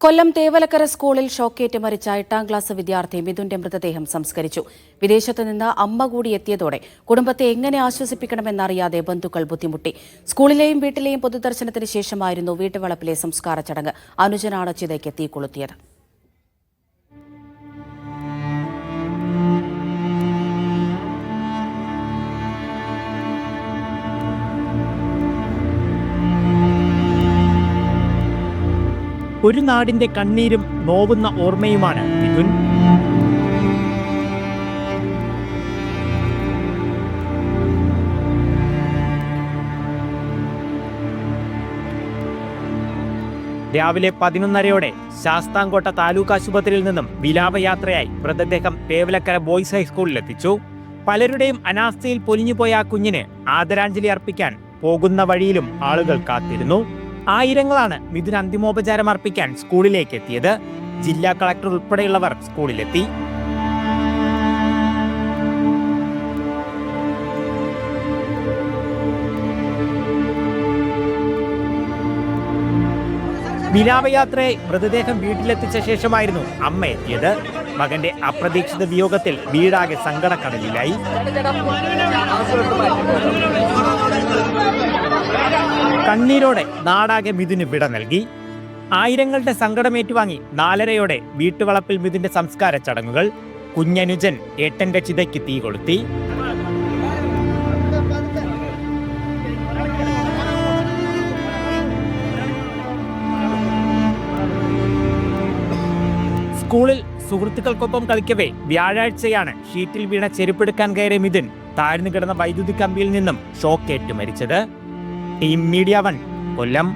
കൊല്ലം തേവലക്കര സ്കൂളിൽ ഷോക്കേറ്റ് മരിച്ച 8ാം ക്ലാസ് വിദ്യാർത്ഥി മിഥുന്റെ മൃതദേഹം സംസ്കരിച്ചു. വിദേശത്തു നിന്ന് അമ്മ കൂടി എത്തിയതോടെ കുടുംബത്തെ എങ്ങനെ ആശ്വസിപ്പിക്കണമെന്നറിയാതെ ബന്ധുക്കൾ ബുദ്ധിമുട്ടി. സ്കൂളിലെയും വീട്ടിലെയും പൊതുദർശനത്തിന് ശേഷമായിരുന്നു വീട്ടുവളപ്പിലെ സംസ്കാര ചടങ്ങ്. അനുജനാണ് ചിതയ്ക്ക് തീ കൊളുത്തിയത്. ഒരു നാടിന്റെ കണ്ണീരും നോവുന്ന ഓർമ്മയുമാണ് മിഥുൻ. രാവിലെ 11:30 ശാസ്താംകോട്ട താലൂക്ക് ആശുപത്രിയിൽ നിന്നും വിലാപയാത്രയായി മൃതദേഹം തേവലക്കര ബോയ്സ് ഹൈസ്കൂളിലെത്തിച്ചു. പലരുടെയും അനാസ്ഥയിൽ പൊലിഞ്ഞുപോയ ആ കുഞ്ഞിന് ആദരാഞ്ജലി അർപ്പിക്കാൻ പോകുന്ന വഴിയിലും ആളുകൾ കാത്തിരുന്നു. ആയിരങ്ങളാണ് മിഥുൻ അന്തിമോപചാരം അർപ്പിക്കാൻ സ്കൂളിലേക്ക് എത്തിയത്. ജില്ലാ കളക്ടർ ഉൾപ്പെടെയുള്ളവർ സ്കൂളിലെത്തി. വിലാപയാത്രയെ മൃതദേഹം വീട്ടിലെത്തിച്ച ശേഷമായിരുന്നു അമ്മ എത്തിയത്. മകന്റെ അപ്രതീക്ഷിത വിയോഗത്തിൽ വീടാകെ സങ്കടക്കടലിലായി. കണ്ണീരോടെ നാടാകെ മിഥുന് വിട നൽകി. ആയിരങ്ങളുടെ സങ്കടമേറ്റുവാങ്ങി 4:30 വീട്ടുവളപ്പിൽ മിഥുന്റെ സംസ്കാര ചടങ്ങുകൾ. കുഞ്ഞനുജൻ ഏട്ടന്റെ ചിതയ്ക്ക് തീ കൊളുത്തി. സ്കൂളിൽ സുഹൃത്തുക്കൾക്കൊപ്പം കളിക്കവേ വ്യാഴാഴ്ചയാണ് ഷീറ്റിൽ വീണ ചെരുപ്പെടുക്കാൻ കയറിയ മിഥുൻ താഴ്ന്നു കിടന്ന വൈദ്യുതി കമ്പിയിൽ നിന്നും ഷോക്കേറ്റ് മരിച്ചത്. ടീം മീഡിയ 1 കൊല്ലം.